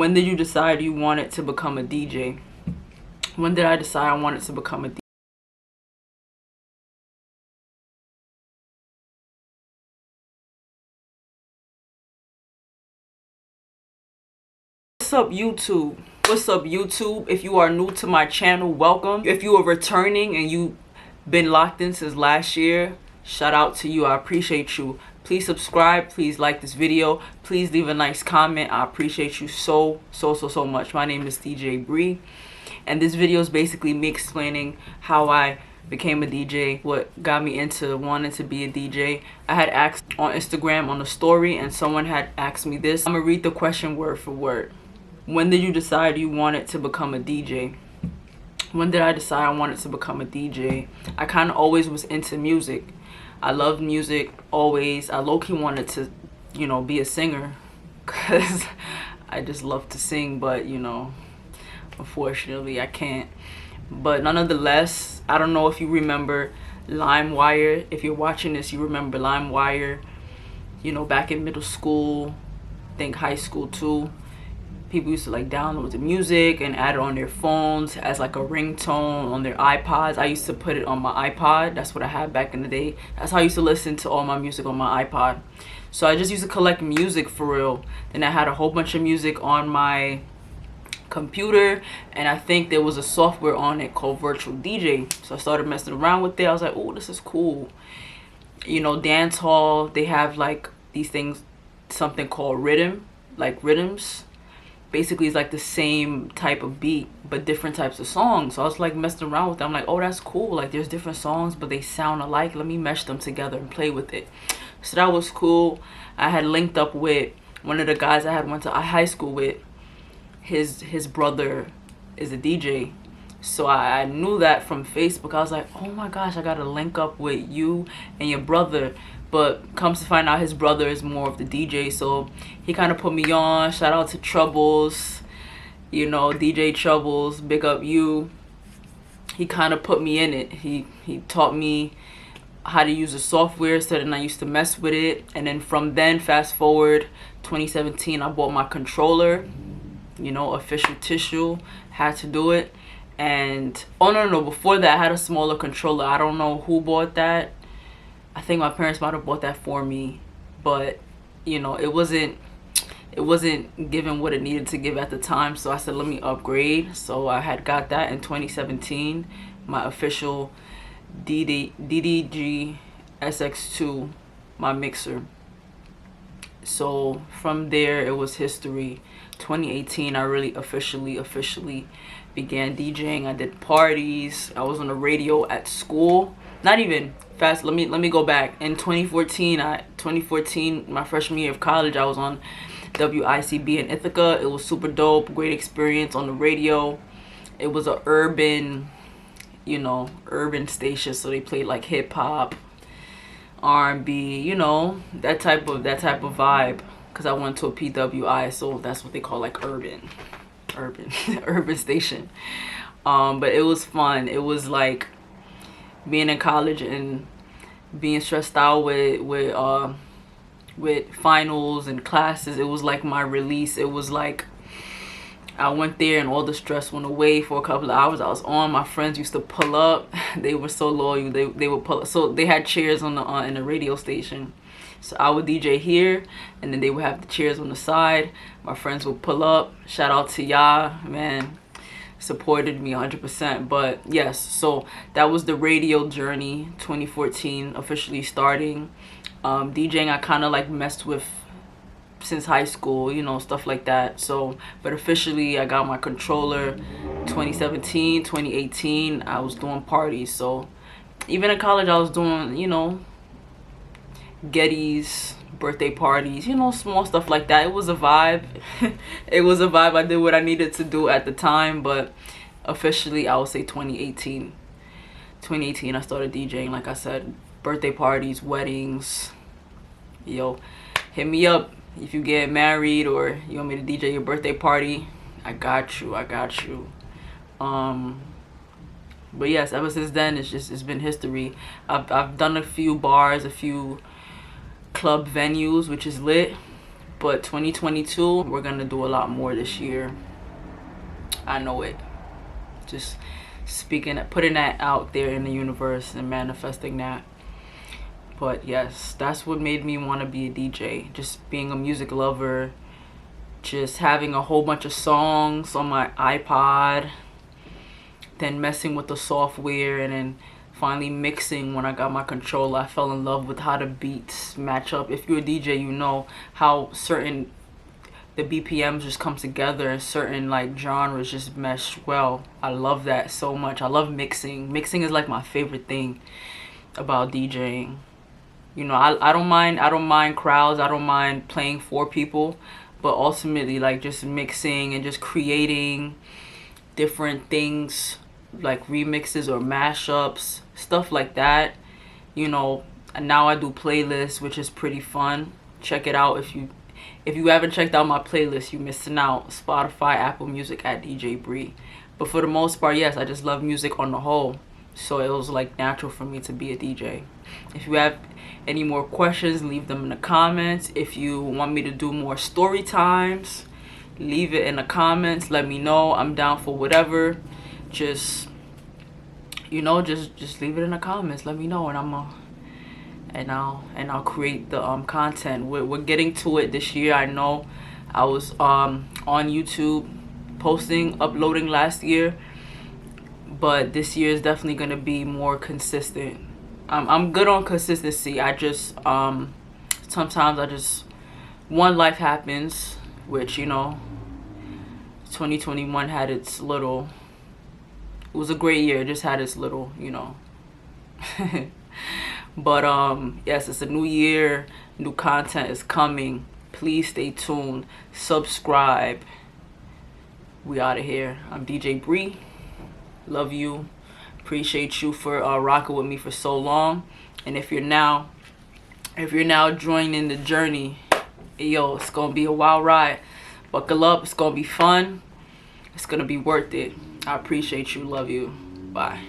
When did you decide you wanted to become a DJ? When did I decide I wanted to become a DJ? What's up, YouTube? What's up, YouTube? If you are new to my channel, welcome. If you are returning and you've been locked in since last year, shout out to you. I appreciate you. Please subscribe. Please like this video. Please leave a nice comment. I appreciate you so much. My name is Djaybré, and this video is basically me explaining how I became a DJ, what got me into wanting to be a DJ. I had asked on Instagram on a story, and someone had asked me this. I'm gonna read the question word for word. When did you decide you wanted to become a DJ? When did I decide I wanted to become a DJ? I kind of always was into music. I loved music always. I low-key wanted to, you know, be a singer because I just love to sing, but, you know, unfortunately I can't. But nonetheless, I don't know if you remember LimeWire. If you're watching this, you remember LimeWire. You know, back in middle school, I think high school too. People used to like download the music and add it on their phones as like a ringtone on their iPods. I used to put it on my iPod. That's what I had back in the day. That's how I used to listen to all my music on my iPod. So I just used to collect music for real. Then I had a whole bunch of music on my computer, and I think there was a software on it called Virtual DJ. So I started messing around with it. I was like, oh, this is cool. You know, dance hall, they have like these things, something called rhythms. Basically it's like the same type of beat but different types of songs. So I was like messing around with them. I'm like, oh, that's cool. Like there's different songs but they sound alike. Let me mesh them together and play with it. So that was cool. I had linked up with one of the guys I had went to high school with. His brother is a DJ. So I knew that from Facebook. I was like, oh my gosh, I gotta link up with you and your brother. But comes to find out his brother is more of the DJ, so he kind of put me on. Shout out to Troubles, you know, DJ Troubles, big up you. He kind of put me in it. He taught me how to use the software, so then I used to mess with it. And then from then, fast forward 2017, I bought my controller, you know, official tissue, had to do it. And oh no, before that I had a smaller controller. I don't know who bought that. I think my parents might have bought that for me, but you know, it wasn't giving what it needed to give at the time. So I said, let me upgrade. So I had got that in 2017, my official DDG SX2, my mixer. So from there it was history. 2018 I really officially began DJing. I did parties. I was on the radio at school. Not even fast. Let me go back. In 2014, my freshman year of college, I was on WICB in Ithaca. It was super dope. Great experience on the radio. It was a urban, you know, urban station. So they played like hip hop, R&B, you know, that type of vibe. Cause I went to a PWI, so that's what they call like urban station. But it was fun. It was like being in college and being stressed out with finals and classes. It was like my release. It was like I went there and all the stress went away for a couple of hours. I was on. My friends used to pull up. They were so loyal. They would pull up. So they had chairs on the in the radio station. So I would DJ here, and then they would have the chairs on the side. My friends would pull up. Shout out to y'all, man. Supported me 100%. But yes, so that was the radio journey. 2014 officially starting. DJing I kind of like messed with since high school, you know, stuff like that. So but officially I got my controller 2017. 2018 I was doing parties. So even in college I was doing, you know, Getty's, birthday parties, you know, small stuff like that. It was a vibe. It was a vibe. I did what I needed to do at the time. But officially I would say 2018 I started DJing. Like I said, birthday parties, weddings. Yo, hit me up if you get married or you want me to DJ your birthday party. I got you. But yes, ever since then it's been history. I've done a few bars, a few club venues, which is lit. But 2022, we're gonna do a lot more this year. I know it. Just speaking, putting that out there in the universe and manifesting that. But yes, that's what made me want to be a DJ. Just being a music lover, just having a whole bunch of songs on my iPod, then messing with the software, and then finally mixing when I got my controller. I fell in love with how the beats match up. If you're a DJ, you know how the BPMs just come together and certain like genres just mesh well. I love that so much. I love mixing. Mixing is like my favorite thing about DJing. You know, I don't mind crowds. I don't mind playing for people, but ultimately like just mixing and just creating different things like remixes or mashups, stuff like that. You know, and now I do playlists, which is pretty fun. Check it out if you haven't checked out my playlist, you're missing out. Spotify, Apple Music at Djaybré. But for the most part, yes, I just love music on the whole. So it was like natural for me to be a DJ. If you have any more questions, leave them in the comments. If you want me to do more story times, leave it in the comments. Let me know. I'm down for whatever. Just, you know, just leave it in the comments. Let me know, and I'll create the content. We're getting to it this year. I know I was on YouTube uploading last year, but this year is definitely gonna be more consistent. I'm good on consistency. I just sometimes one life happens, which, you know, 2021 had its little. It was a great year. It just had its little, you know. But yes, it's a new year. New content is coming. Please stay tuned. Subscribe. We out of here. I'm Djaybré. Love you. Appreciate you for rocking with me for so long. And if you're now joining the journey, yo, it's gonna be a wild ride. Buckle up. It's gonna be fun. It's gonna be worth it. I appreciate you. Love you. Bye.